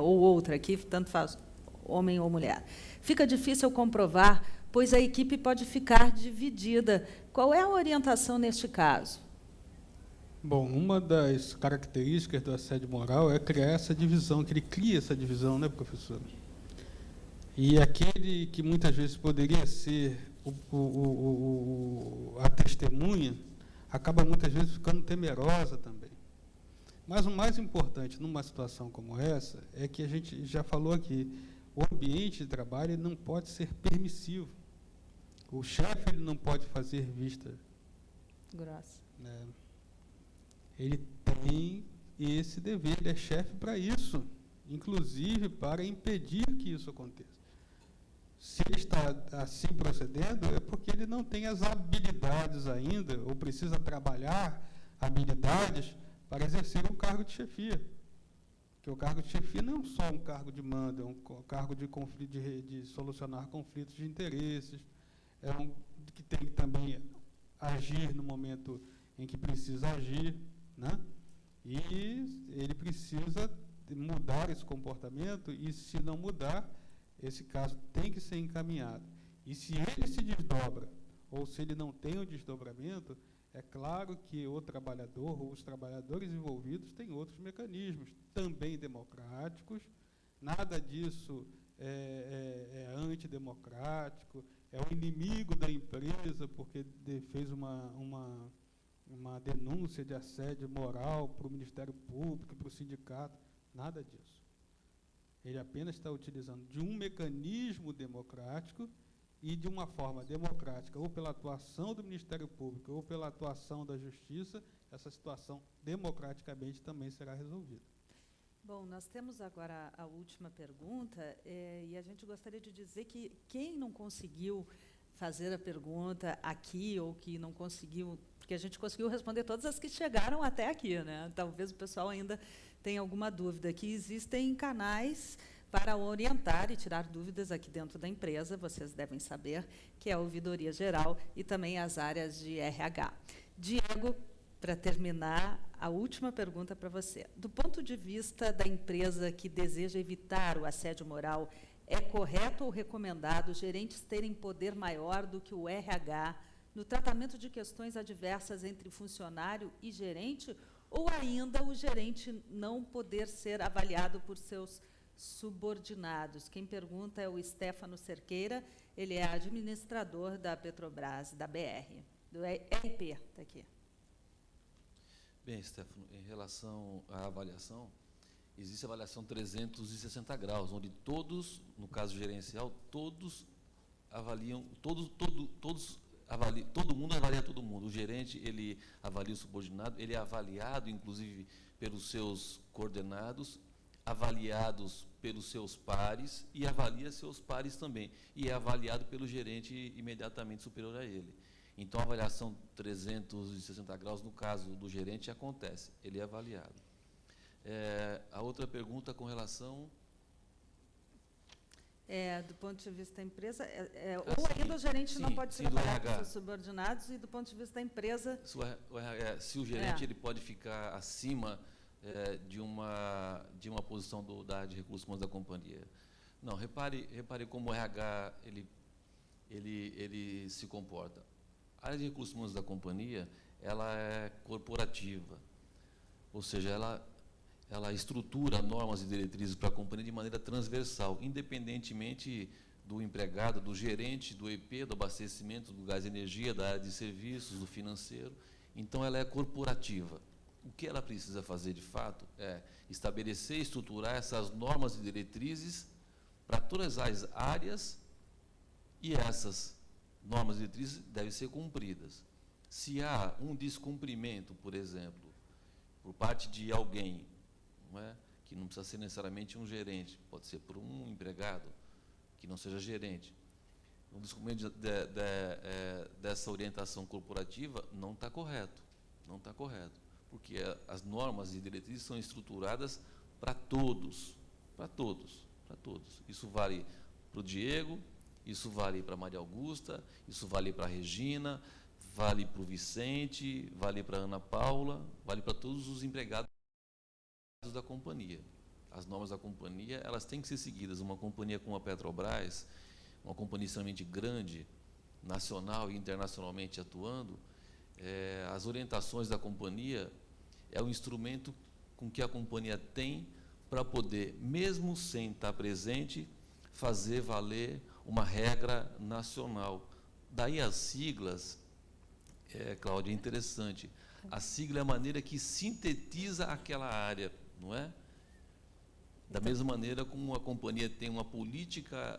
ou outra, aqui tanto faz homem ou mulher. Fica difícil comprovar, pois a equipe pode ficar dividida. Qual é a orientação neste caso? Bom, uma das características do assédio moral é criar essa divisão, que ele cria essa divisão, né, professor? E aquele que muitas vezes poderia ser a testemunha, acaba muitas vezes ficando temerosa também. Mas o mais importante numa situação como essa é que a gente já falou aqui, o ambiente de trabalho não pode ser permissivo. O chefe ele não pode fazer vista grossa. Né? Ele tem esse dever, ele é chefe para isso, inclusive para impedir que isso aconteça. Se ele está assim procedendo, é porque ele não tem as habilidades ainda, ou precisa trabalhar habilidades para exercer um cargo de chefia. Porque o cargo de chefia não é só um cargo de mando, é um cargo de conflito, de solucionar conflitos de interesses, é um que tem que também agir no momento em que precisa agir, né? E ele precisa mudar esse comportamento, e se não mudar, esse caso tem que ser encaminhado. E se ele se desdobra, ou se ele não tem o desdobramento, é claro que o trabalhador, ou os trabalhadores envolvidos, têm outros mecanismos, também democráticos. Nada disso é antidemocrático, é o inimigo da empresa, porque fez uma denúncia de assédio moral para o Ministério Público, para o sindicato, nada disso. Ele apenas está utilizando de um mecanismo democrático e de uma forma democrática, ou pela atuação do Ministério Público, ou pela atuação da Justiça, essa situação democraticamente também será resolvida. Bom, nós temos agora a última pergunta, e a gente gostaria de dizer que quem não conseguiu fazer a pergunta aqui, ou que não conseguiu, porque a gente conseguiu responder todas as que chegaram até aqui, né? Talvez o pessoal ainda tenha alguma dúvida, que existem canais para orientar e tirar dúvidas aqui dentro da empresa, vocês devem saber, que é a Ouvidoria Geral e também as áreas de RH. Diego, para terminar, a última pergunta para você. Do ponto de vista da empresa que deseja evitar o assédio moral, é correto ou recomendado os gerentes terem poder maior do que o RH no tratamento de questões adversas entre funcionário e gerente, ou ainda o gerente não poder ser avaliado por seus subordinados? Quem pergunta é o Stefano Cerqueira, ele é administrador da Petrobras, da BR, do RP, está aqui. Bem, Stefano, em relação à avaliação, existe a avaliação 360 graus, onde todos, no caso gerencial, todos avaliam, todo mundo avalia todo mundo. O gerente, ele avalia o subordinado, ele é avaliado, inclusive, pelos seus coordenados, avaliados pelos seus pares, e avalia seus pares também, e é avaliado pelo gerente imediatamente superior a ele. Então, a avaliação 360 graus, no caso do gerente, acontece, ele é avaliado. A outra pergunta com relação... do ponto de vista da empresa, ou ainda o gerente não pode ser avaliado pelos seus subordinados, e do ponto de vista da empresa... Se o gerente ele pode ficar acima de uma posição da área de recursos humanos da companhia. Não, repare como o RH ele se comporta. A área de recursos humanos da companhia, ela é corporativa, ou seja, ela estrutura normas e diretrizes para a companhia de maneira transversal, independentemente do empregado, do gerente, do EP, do abastecimento, do gás e energia, da área de serviços, do financeiro. Então, ela é corporativa. O que ela precisa fazer, de fato, é estabelecer e estruturar essas normas e diretrizes para todas as áreas, e essas normas e diretrizes devem ser cumpridas. Se há um descumprimento, por exemplo, por parte de alguém, não é? Que não precisa ser necessariamente um gerente, pode ser por um empregado que não seja gerente, um descumprimento dessa orientação corporativa não está correto, porque as normas e diretrizes são estruturadas para todos, Isso vale para o Diego, isso vale para a Maria Augusta, isso vale para a Regina, vale para o Vicente, vale para a Ana Paula, vale para todos os empregados da companhia. as normas da companhia, elas têm que ser seguidas. Uma companhia como a Petrobras, uma companhia extremamente grande, nacional e internacionalmente atuando, as orientações da companhia é o instrumento com que a companhia tem para poder, mesmo sem estar presente, fazer valer uma regra nacional. Daí as siglas, Cláudia, é interessante. A sigla é a maneira que sintetiza aquela área, não é? Da mesma maneira como a companhia tem uma política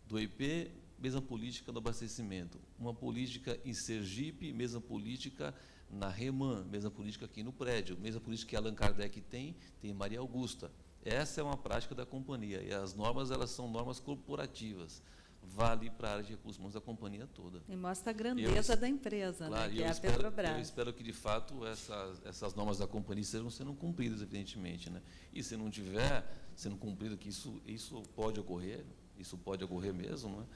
do IP, mesma política do abastecimento. Uma política em Sergipe, mesma política na Reman, mesma política aqui no prédio, mesma política que Allan Kardec tem em Maria Augusta. Essa é uma prática da companhia. E as normas, elas são normas corporativas. Vale para a área de recursos humanos da companhia toda. E mostra a grandeza da empresa, claro, né, que é a Petrobras. Eu espero que, de fato, essas normas da companhia estejam sendo cumpridas, evidentemente, né? E se não tiver sendo cumprido, que isso pode ocorrer mesmo, né?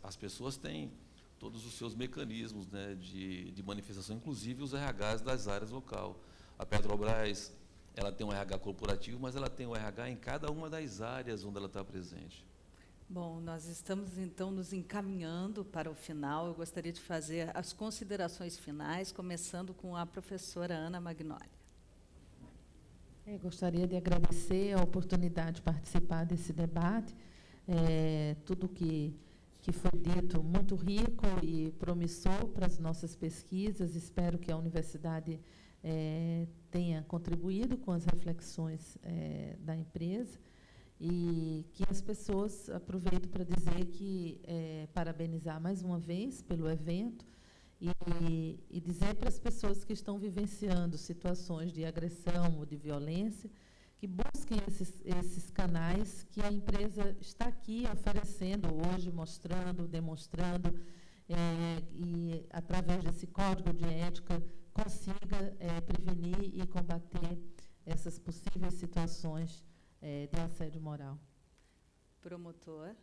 As pessoas têm todos os seus mecanismos, né, de manifestação, inclusive os RHs das áreas local. A Petrobras, ela tem um RH corporativo, mas ela tem um RH em cada uma das áreas onde ela está presente. Bom, nós estamos, então, nos encaminhando para o final. Eu gostaria de fazer as considerações finais, começando com a professora Ana Magnólia. Gostaria de agradecer a oportunidade de participar desse debate. Tudo que foi dito, muito rico e promissor para as nossas pesquisas. Espero que a universidade tenha contribuído com as reflexões da empresa. E que as pessoas, aproveito para dizer que, parabenizar mais uma vez pelo evento e dizer para as pessoas que estão vivenciando situações de agressão ou de violência, que busquem esses canais que a empresa está aqui oferecendo hoje, mostrando, demonstrando, e, através desse código de ética, consiga prevenir e combater essas possíveis situações de assédio moral. Promotor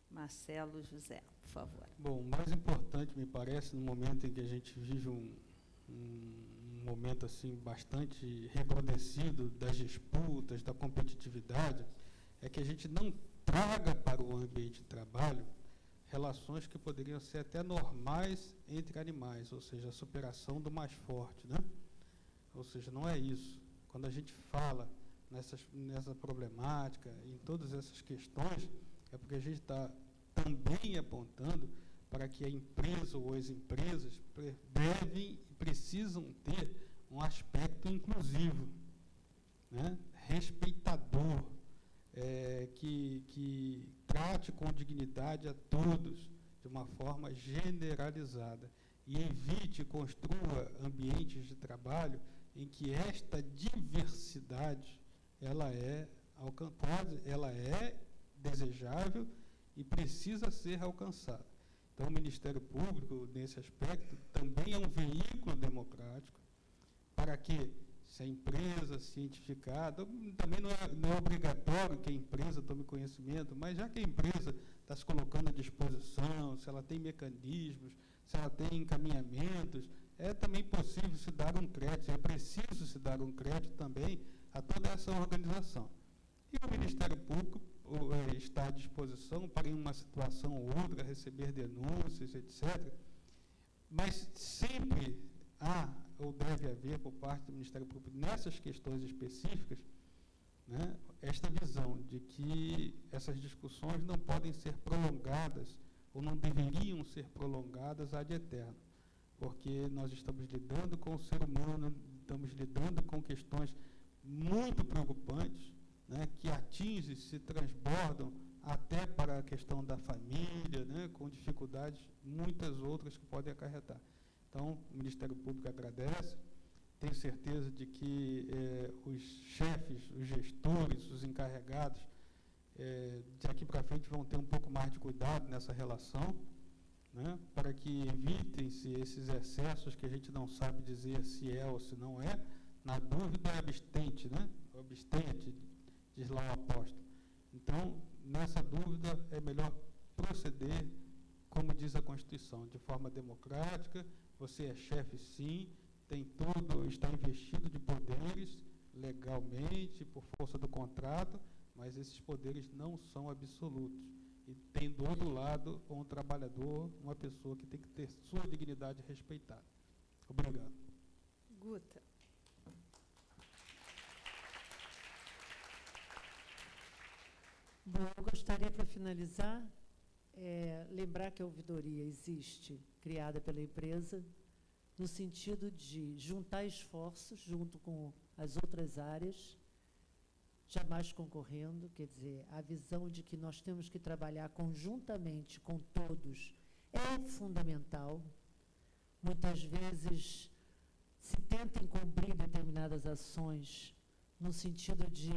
Marcelo José, por favor. Bom, o mais importante, me parece, no momento em que a gente vive um momento assim bastante recrudescido das disputas, da competitividade, é que a gente não traga para o ambiente de trabalho relações que poderiam ser até normais entre animais, ou seja, a superação do mais forte, né? Ou seja, não é isso. Quando a gente fala nessa problemática, em todas essas questões, é porque a gente está também apontando para que a empresa ou as empresas devem e precisam ter um aspecto inclusivo, né? Respeitador, que trate com dignidade a todos, de uma forma generalizada, e evite, construa ambientes de trabalho em que esta diversidade ela é desejável e precisa ser alcançada. Então, o Ministério Público, nesse aspecto, também é um veículo democrático para que, se a empresa cientificada, também não é obrigatório que a empresa tome conhecimento, mas já que a empresa está se colocando à disposição, se ela tem mecanismos, se ela tem encaminhamentos, é também possível se dar um crédito, é preciso se dar um crédito também a toda essa organização. E o Ministério Público está à disposição para, em uma situação ou outra, receber denúncias, etc. Mas sempre há ou deve haver, por parte do Ministério Público, nessas questões específicas, né, esta visão de que essas discussões não podem ser prolongadas ou não deveriam ser prolongadas ad eterno, porque nós estamos lidando com o ser humano, estamos lidando com questões muito preocupantes, né, que atingem, se transbordam até para a questão da família, né, com dificuldades muitas outras que podem acarretar. Então, o Ministério Público agradece, tenho certeza de que os chefes, os gestores, os encarregados, de aqui para frente vão ter um pouco mais de cuidado nessa relação, né, para que evitem-se esses excessos que a gente não sabe dizer se é ou se não é. Na dúvida, é abstente, né? Abstente, diz lá o apóstolo. Então, nessa dúvida, é melhor proceder, como diz a Constituição, de forma democrática. Você é chefe, sim, tem tudo, está investido de poderes legais. legalmente, por força do contrato, mas esses poderes não são absolutos. E tem do outro lado um trabalhador, uma pessoa que tem que ter sua dignidade respeitada. Obrigado. Guta. Bom, eu gostaria, para finalizar, lembrar que a ouvidoria existe, criada pela empresa, no sentido de juntar esforços junto com as outras áreas, jamais concorrendo, quer dizer, a visão de que nós temos que trabalhar conjuntamente com todos é fundamental. Muitas vezes se tenta encobrir determinadas ações no sentido de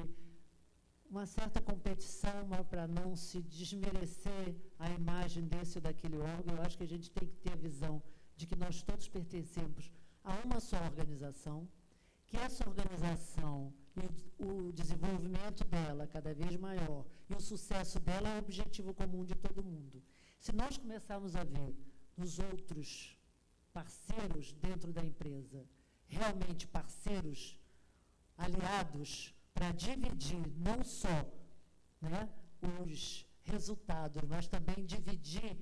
uma certa competição, mas para não se desmerecer a imagem desse ou daquele órgão. Eu acho que a gente tem que ter a visão de que nós todos pertencemos a uma só organização, que essa organização e o desenvolvimento dela cada vez maior e o sucesso dela é o objetivo comum de todo mundo. Se nós começarmos a ver nos outros parceiros dentro da empresa, realmente parceiros, aliados, para dividir não só, né, os resultados, mas também dividir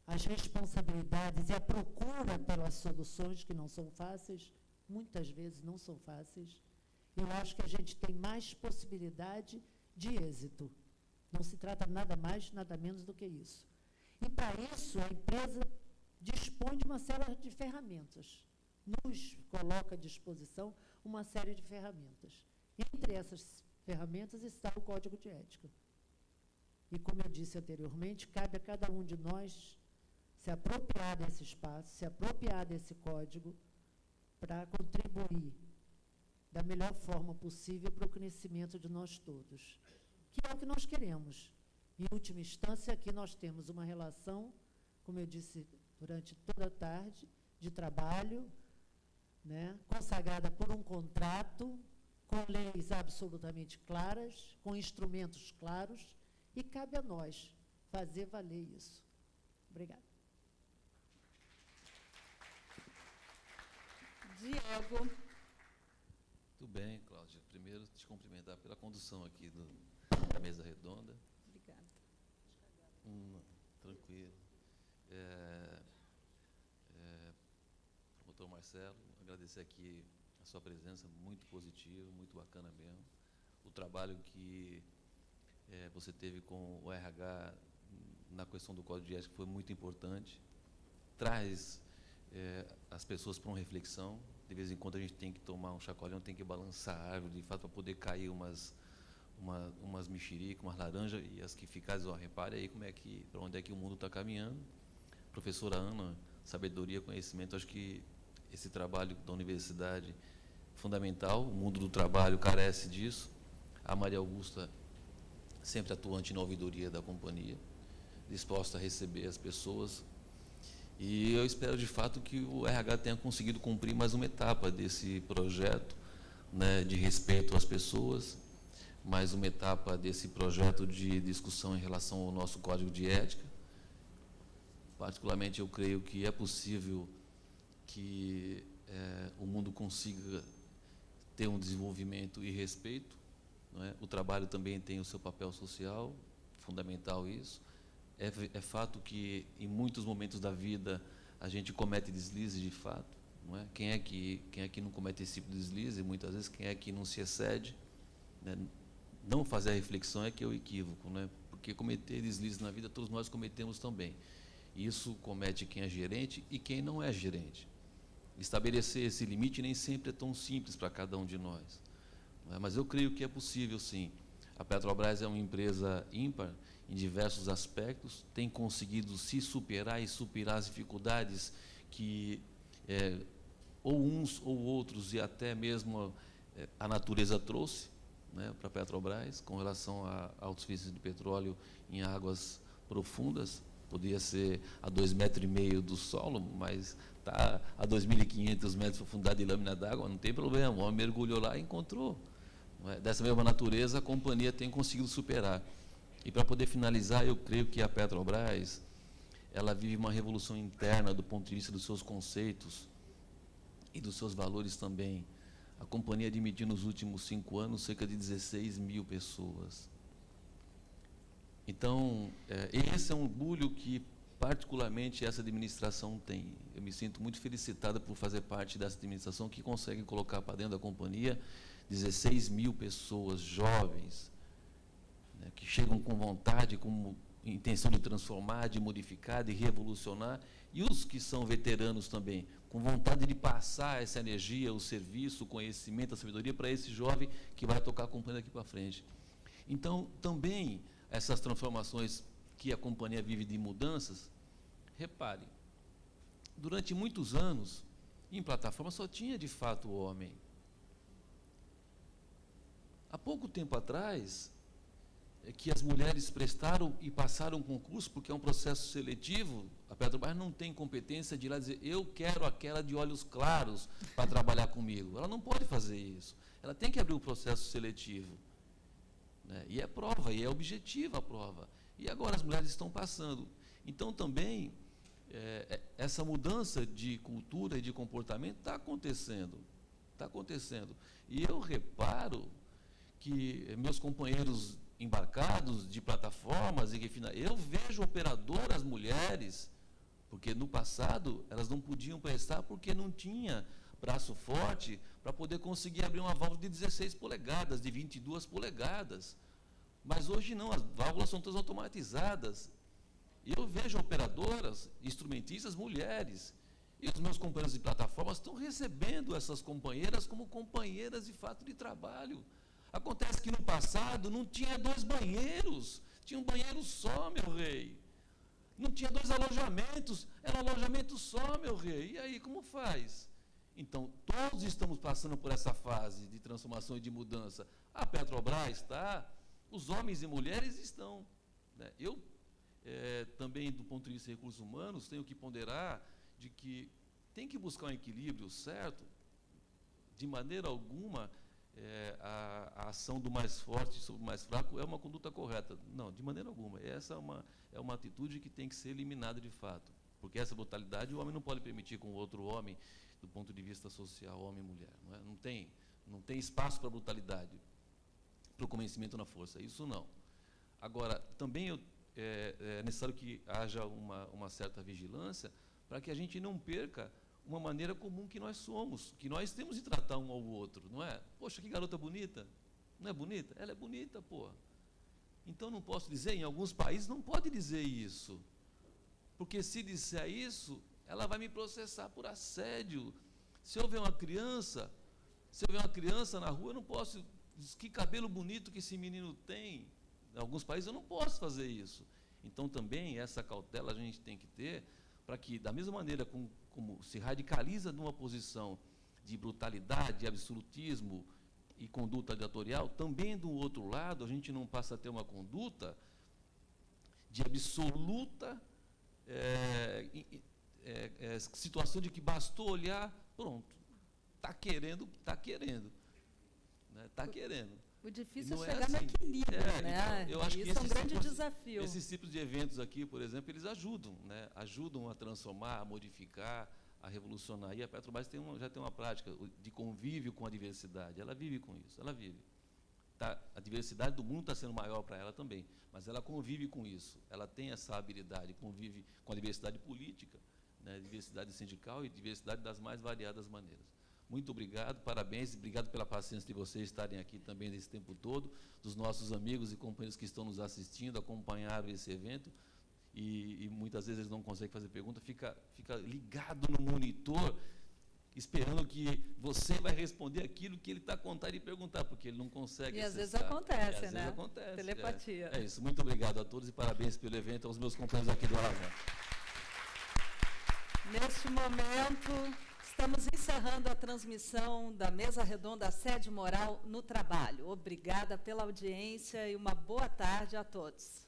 as responsabilidades e a procura pelas soluções, que não são fáceis, muitas vezes não são fáceis, eu acho que a gente tem mais possibilidade de êxito. Não se trata nada mais, nada menos do que isso. E, para isso, a empresa dispõe de uma série de ferramentas, nos coloca à disposição uma série de ferramentas. Entre essas ferramentas está o Código de Ética. E, como eu disse anteriormente, cabe a cada um de nós se apropriar desse espaço, se apropriar desse código, para contribuir da melhor forma possível para o crescimento de nós todos, que é o que nós queremos. Em última instância, aqui nós temos uma relação, como eu disse durante toda a tarde, de trabalho, né, consagrada por um contrato, com leis absolutamente claras, com instrumentos claros, e cabe a nós fazer valer isso. Obrigada. Diego. Tudo bem, Cláudia. Primeiro, te cumprimentar pela condução aqui da mesa redonda. Obrigada. Tranquilo. Promotor Marcelo, agradecer aqui a sua presença, muito positiva, muito bacana mesmo. O trabalho que você teve com o RH na questão do Código de Ética foi muito importante. Traz as pessoas para uma reflexão. De vez em quando a gente tem que tomar um chacoalhão, tem que balançar a árvore, de fato, para poder cair umas mexericas, umas laranjas, e as que ficarem, repare aí para onde é que o mundo está caminhando. Professora Ana, sabedoria, conhecimento, acho que esse trabalho da universidade é fundamental, o mundo do trabalho carece disso. A Maria Augusta, sempre atuante na ouvidoria da companhia, disposta a receber as pessoas. E eu espero, de fato, que o RH tenha conseguido cumprir mais uma etapa desse projeto, né, de respeito às pessoas, mais uma etapa desse projeto de discussão em relação ao nosso Código de Ética. Particularmente, eu creio que é possível que o mundo consiga ter um desenvolvimento e respeito, não é? O trabalho também tem o seu papel social, fundamental isso. É fato que, em muitos momentos da vida, a gente comete deslizes, de fato. Não é? Quem é que não comete esse tipo de deslize? Muitas vezes, quem é que não se excede? Né? Não fazer a reflexão é que é o equívoco, né? Porque cometer deslizes na vida, todos nós cometemos também. Isso comete quem é gerente e quem não é gerente. Estabelecer esse limite nem sempre é tão simples para cada um de nós. Não é? Mas eu creio que é possível, sim. A Petrobras é uma empresa ímpar em diversos aspectos, tem conseguido se superar e superar as dificuldades que ou uns ou outros, e até mesmo a natureza trouxe, né, para a Petrobras, com relação à autossuficiência de petróleo em águas profundas. Podia ser a 2,5 metros do solo, mas está a 2.500 metros de profundidade de lâmina d'água, não tem problema, o homem mergulhou lá e encontrou. Dessa mesma natureza, a companhia tem conseguido superar. E, para poder finalizar, eu creio que a Petrobras, ela vive uma revolução interna do ponto de vista dos seus conceitos e dos seus valores também. A companhia admitiu nos últimos 5 anos cerca de 16 mil pessoas. Então, esse é um orgulho que, particularmente, essa administração tem. Eu me sinto muito felicitada por fazer parte dessa administração que consegue colocar para dentro da companhia 16 mil pessoas jovens, né, que chegam com vontade, com intenção de transformar, de modificar, de revolucionar, e os que são veteranos também, com vontade de passar essa energia, o serviço, o conhecimento, a sabedoria para esse jovem que vai tocar a companhia daqui para frente. Então, também, essas transformações que a companhia vive de mudanças, repare, durante muitos anos, em plataforma só tinha, de fato, o homem. Há pouco tempo atrás, que as mulheres prestaram e passaram um concurso, porque é um processo seletivo, a Petrobras não tem competência de ir lá dizer, eu quero aquela de olhos claros para trabalhar comigo. Ela não pode fazer isso. Ela tem que abrir o processo seletivo. Né? E é prova, e é objetiva a prova. E agora as mulheres estão passando. Então, também, essa mudança de cultura e de comportamento está acontecendo. Está acontecendo. E eu reparo que meus companheiros embarcados de plataformas e refinaria, eu vejo operadoras mulheres, porque no passado elas não podiam prestar porque não tinha braço forte para poder conseguir abrir uma válvula de 16 polegadas, de 22 polegadas. Mas hoje não, as válvulas são todas automatizadas. E eu vejo operadoras, instrumentistas mulheres, e os meus companheiros de plataformas estão recebendo essas companheiras como companheiras de fato de trabalho. Acontece que no passado não tinha 2 banheiros, tinha um banheiro só, meu rei. Não tinha 2 alojamentos, era um alojamento só, meu rei. E aí, como faz? Então, todos estamos passando por essa fase de transformação e de mudança. A Petrobras está, os homens e mulheres estão. Né? Eu, também, do ponto de vista de recursos humanos, tenho que ponderar de que tem que buscar um equilíbrio certo, de maneira alguma. A ação do mais forte sobre o mais fraco é uma conduta correta. Não, de maneira alguma. Essa é uma atitude que tem que ser eliminada de fato. Porque essa brutalidade o homem não pode permitir com o outro homem, do ponto de vista social, homem e mulher. Não é? Não tem espaço para brutalidade, para o convencimento na força. Isso não. Agora, também é necessário que haja uma certa vigilância para que a gente não perca uma maneira comum que nós somos, que nós temos de tratar um ao outro, não é? Poxa, que garota bonita. Não é bonita? Ela é bonita, pô. Então, não posso dizer, em alguns países não pode dizer isso. Porque se disser isso, ela vai me processar por assédio. Se eu ver uma criança na rua, eu não posso dizer que cabelo bonito que esse menino tem. Em alguns países eu não posso fazer isso. Então, também, essa cautela a gente tem que ter, para que, da mesma maneira como se radicaliza numa posição de brutalidade, de absolutismo e conduta ditatorial, também, do outro lado, a gente não passa a ter uma conduta de absoluta situação de que bastou olhar, pronto, está querendo. Né? Está querendo. O difícil é assim. chegar no equilíbrio, né? Então, eu acho que isso é um grande desafio. Esses tipos de eventos aqui, por exemplo, eles ajudam, né? Ajudam a transformar, a modificar, a revolucionar. E a Petrobras já tem uma prática de convívio com a diversidade. Ela vive com isso, ela vive. A diversidade do mundo está sendo maior para ela também, mas ela convive com isso. Ela tem essa habilidade, convive com a diversidade política, né? Diversidade sindical e diversidade das mais variadas maneiras. Muito obrigado, parabéns, obrigado pela paciência de vocês estarem aqui também nesse tempo todo, dos nossos amigos e companheiros que estão nos assistindo, acompanharam esse evento, e muitas vezes eles não conseguem fazer pergunta, fica ligado no monitor, esperando que você vai responder aquilo que ele está contando e perguntar, porque ele não consegue acessar. Às vezes acontece, às né? vezes acontece. Telepatia. É isso, muito obrigado a todos e parabéns pelo evento, aos meus companheiros aqui do Alavã. Neste momento, estamos encerrando a transmissão da Mesa Redonda Assédio Moral no Trabalho. Obrigada pela audiência e uma boa tarde a todos.